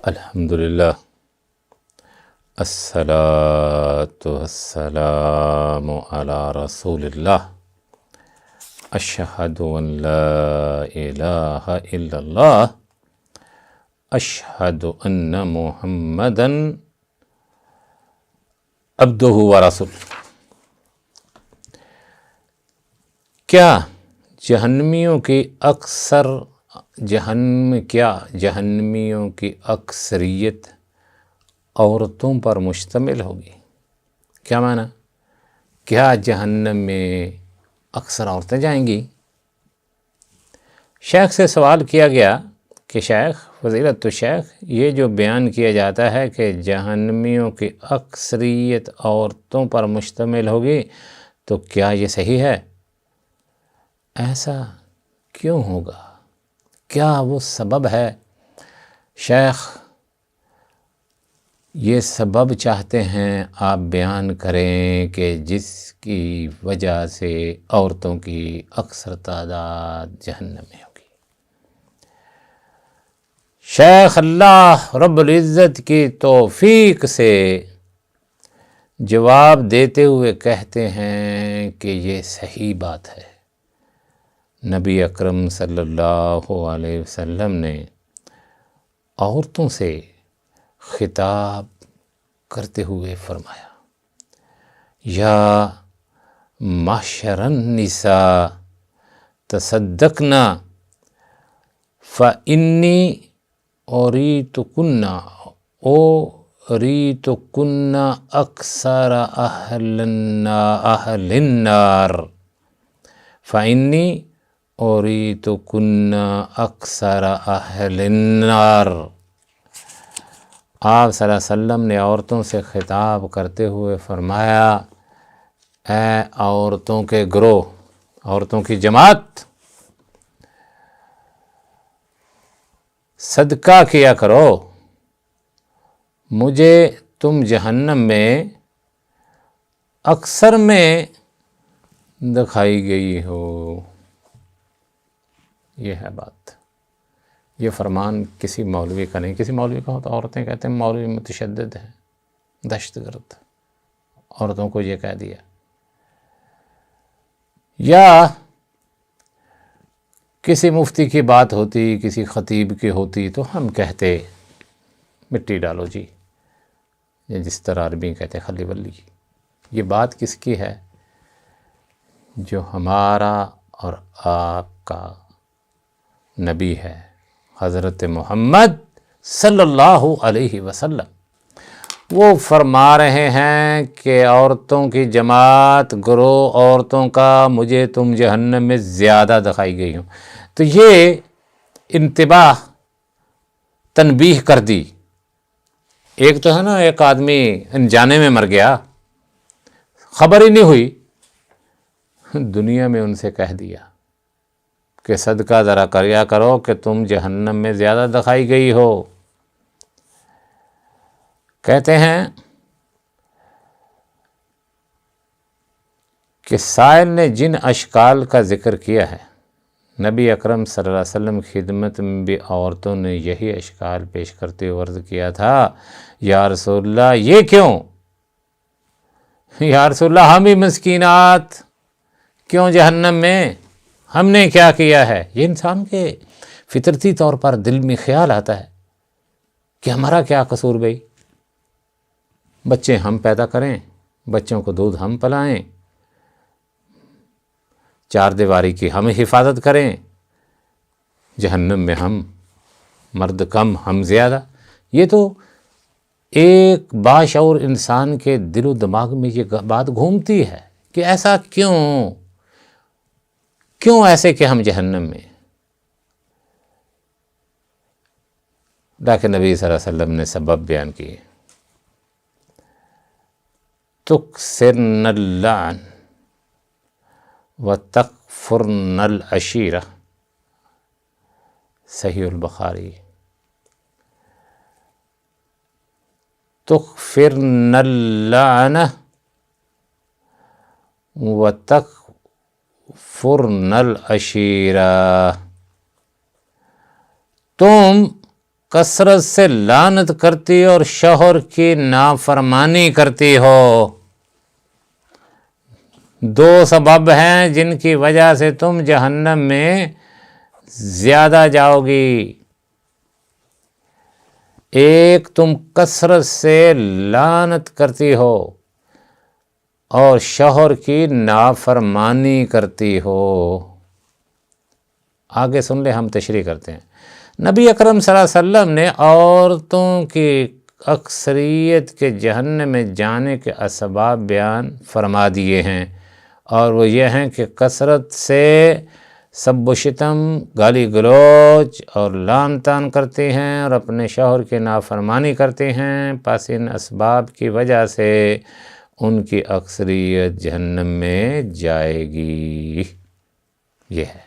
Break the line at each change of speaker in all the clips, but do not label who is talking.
الحمدللہ الصلاۃ والسلام علی رسول اللہ اشہد ان لا الہ الا اللہ اشہد ان محمدًا عبدہ ورسولہ۔ کیا جہنمیوں کی اکثریت عورتوں پر مشتمل ہوگی؟ کیا معنی؟ کیا جہنم میں اکثر عورتیں جائیں گی؟ شیخ سے سوال کیا گیا کہ شیخ، فضیلت الشیخ، یہ جو بیان کیا جاتا ہے کہ جہنمیوں کی اکثریت عورتوں پر مشتمل ہوگی، تو کیا یہ صحیح ہے؟ ایسا کیوں ہوگا؟ کیا وہ سبب ہے؟ شیخ یہ سبب چاہتے ہیں آپ بیان کریں کہ جس کی وجہ سے عورتوں کی اکثر تعداد جہنم میں ہوگی۔ شیخ اللہ رب العزت کی توفیق سے جواب دیتے ہوئے کہتے ہیں کہ یہ صحیح بات ہے۔ نبی اکرم صلی اللہ علیہ وسلم نے عورتوں سے خطاب کرتے ہوئے فرمایا، یا معشر النساء تصدقنا فإنی أریتکن اکثر اہل النار فإنی أریتکن اکثر اہل النار۔ آپ صلی اللہ علیہ وسلم نے عورتوں سے خطاب کرتے ہوئے فرمایا، اے عورتوں کے گروہ، عورتوں کی جماعت، صدقہ کیا کرو، مجھے تم جہنم میں اکثر میں دکھائی گئی ہو۔ یہ ہے بات۔ یہ فرمان کسی مولوی کا نہیں۔ کسی مولوی کا ہوتا عورتیں کہتے ہیں مولوی متشدد ہیں، دہشت گرد، عورتوں کو یہ کہہ دیا۔ یا کسی مفتی کی بات ہوتی، کسی خطیب کی ہوتی تو ہم کہتے مٹی ڈالو جی، جس طرح عربی کہتے خلی ولی۔ یہ بات کس کی ہے؟ جو ہمارا اور آپ کا نبی ہے، حضرت محمد صلی اللہ علیہ وسلم۔ وہ فرما رہے ہیں کہ عورتوں کی جماعت، گروہ عورتوں کا، مجھے تم جہنم میں زیادہ دکھائی گئی ہوں۔ تو یہ انتباہ، تنبیہ کر دی۔ ایک تو ہے نا، ایک آدمی انجانے میں مر گیا، خبر ہی نہیں ہوئی، دنیا میں ان سے کہہ دیا کہ صدقہ ذرا کریا کرو کہ تم جہنم میں زیادہ دکھائی گئی ہو۔ کہتے ہیں کہ سائل نے جن اشکال کا ذکر کیا ہے، نبی اکرم صلی اللہ علیہ وسلم کی خدمت میں بھی عورتوں نے یہی اشکال پیش کرتے ہوئے عرض کیا تھا، یا رسول اللہ یہ کیوں؟ یا رسول اللہ ہم ہی مسکینات کیوں جہنم میں؟ ہم نے کیا کیا ہے؟ یہ انسان کے فطرتی طور پر دل میں خیال آتا ہے کہ ہمارا کیا قصور بھائی؟ بچے ہم پیدا کریں، بچوں کو دودھ ہم پلائیں، چار دیواری کی ہم حفاظت کریں، جہنم میں ہم، مرد کم ہم زیادہ۔ یہ تو ایک باشعور انسان کے دل و دماغ میں یہ بات گھومتی ہے کہ ایسا کیوں ایسے کہ ہم جہنم میں؟ لیکن نبی صلی اللہ علیہ وسلم نے سبب بیان کیے، تکثرن اللعن وتکفرن العشیرہ، صحیح البخاری۔ تکفرن اللعن وتکفرن العشیرہ، تم کثرت سے لعنت کرتی اور شوہر کی نافرمانی کرتی ہو۔ دو سبب ہیں جن کی وجہ سے تم جہنم میں زیادہ جاؤ گی۔ ایک، تم کثرت سے لعنت کرتی ہو اور شوہر کی نافرمانی کرتی ہو۔ آگے سن لے، ہم تشریح کرتے ہیں۔ نبی اکرم صلی اللہ علیہ وسلم نے عورتوں کی اکثریت کے جہنم میں جانے کے اسباب بیان فرما دیے ہیں، اور وہ یہ ہیں کہ کثرت سے سب و شتم، گالی گلوچ اور لعن طعن کرتے ہیں اور اپنے شوہر کی نافرمانی کرتے ہیں، پس ان اسباب کی وجہ سے ان کی اکثریت جہنم میں جائے گی۔ یہ ہے۔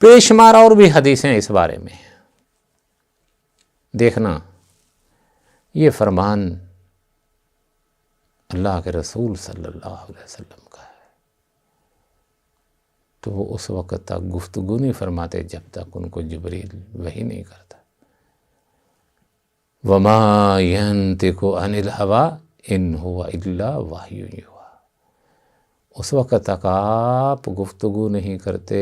بے شمار اور بھی حدیثیں اس بارے میں دیکھنا۔ یہ فرمان اللہ کے رسول صلی اللہ علیہ وسلم کا ہے، تو وہ اس وقت تک گفتگو نہیں فرماتے جب تک ان کو جبریل وحی نہیں کرتا۔ وَمَا يَنْطِقُ عَنِ الْهَوَىٰ إِنْ هُوَ إِلَّا وَحْيٌ يُوحَىٰ۔ اس وقت تک آپ گفتگو نہیں کرتے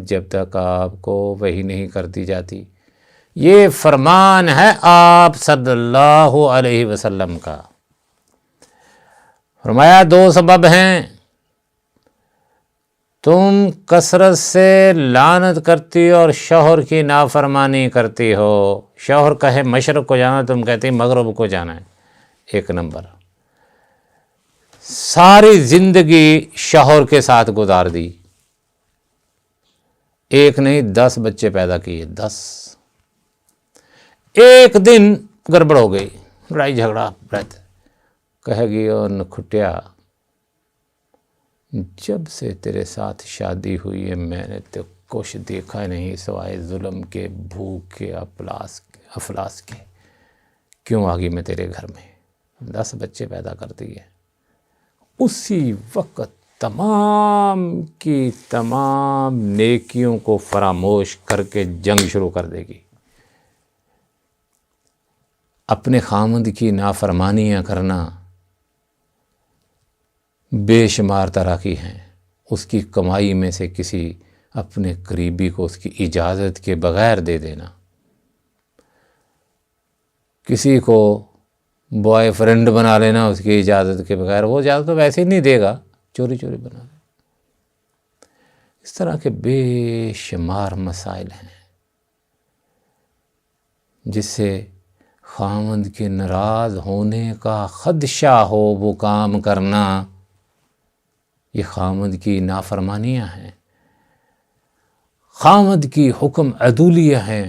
جب تک آپ کو وحی نہیں کر دی جاتی۔ یہ فرمان ہے آپ صلی اللہ علیہ وسلم کا۔ فرمایا دو سبب ہیں، تم کثرت سے لعنت کرتی اور شوہر کی نافرمانی کرتی ہو۔ شوہر کہے مشرق کو جانا، تم کہتی مغرب کو جانا ہے۔ ایک نمبر، ساری زندگی شوہر کے ساتھ گزار دی، ایک نہیں 10 بچے پیدا کیے، 10۔ ایک دن گڑبڑ ہو گئی، لڑائی جھگڑا رہتا، کہے گی او نکھٹیا، جب سے تیرے ساتھ شادی ہوئی ہے میں نے تو کچھ دیکھا نہیں سوائے ظلم کے، بھوک کے، افلاس کے، کیوں آ گئی میں تیرے گھر میں؟ 10 بچے پیدا کر دیے۔ اسی وقت تمام کی تمام نیکیوں کو فراموش کر کے جنگ شروع کر دے گی۔ اپنے خامند کی نافرمانیاں کرنا بے شمار طرح کی ہیں۔ اس کی کمائی میں سے کسی اپنے قریبی کو اس کی اجازت کے بغیر دے دینا، کسی کو بوائے فرینڈ بنا لینا اس کی اجازت کے بغیر، وہ اجازت تو ویسے ہی نہیں دے گا، چوری چوری بنا لے۔ اس طرح کے بے شمار مسائل ہیں جس سے خامند کے ناراض ہونے کا خدشہ ہو وہ کام کرنا، یہ خامند کی نافرمانیاں ہیں، خامند کی حکم عدولیہ ہیں،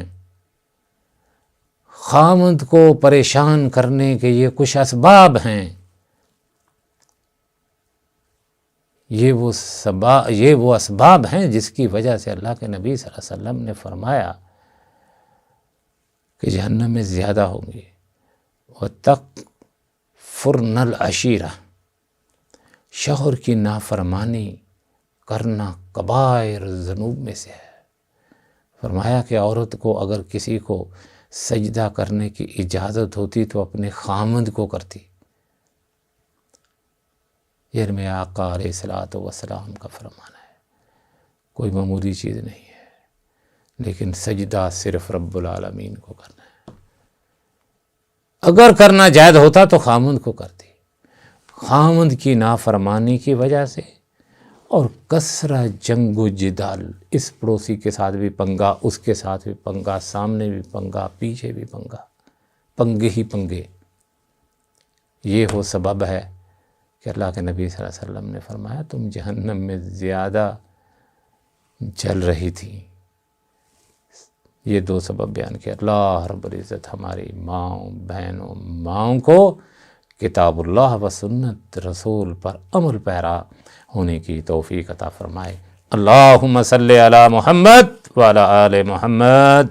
خامند کو پریشان کرنے کے یہ کچھ اسباب ہیں۔ یہ وہ اسباب ہیں جس کی وجہ سے اللہ کے نبی صلی اللہ علیہ وسلم نے فرمایا کہ جہنم میں زیادہ ہوں گے۔ وَتَكْفُرْنَ الْعَشِيرَةَ، شوہر کی نافرمانی کرنا کبائر ذنوب میں سے ہے۔ فرمایا کہ عورت کو اگر کسی کو سجدہ کرنے کی اجازت ہوتی تو اپنے خامند کو کرتی۔ یہ میرے آقا علیہ الصلوۃ والسلام کا فرمان ہے، کوئی معمولی چیز نہیں ہے، لیکن سجدہ صرف رب العالمین کو کرنا ہے۔ اگر کرنا جائز ہوتا تو خامند کو کرتی۔ خامند کی نافرمانی کی وجہ سے اور کثرت جنگ و جدال، اس پڑوسی کے ساتھ بھی پنگا، اس کے ساتھ بھی پنگا، سامنے بھی پنگا، پیچھے بھی پنگا، پنگے ہی پنگے۔ یہ وہ سبب ہے کہ اللہ کے نبی صلی اللہ علیہ وسلم نے فرمایا تم جہنم میں زیادہ جل رہی تھی۔ یہ 2 سبب بیان کیا۔ اللہ رب العزت ہماری ماؤں، بہنوں، ماؤں کو کتاب اللہ و سنت رسول پر عمل پیرا ہونے کی توفیق عطا فرمائے۔ اللہم صلی علی محمد وعلی آل محمد۔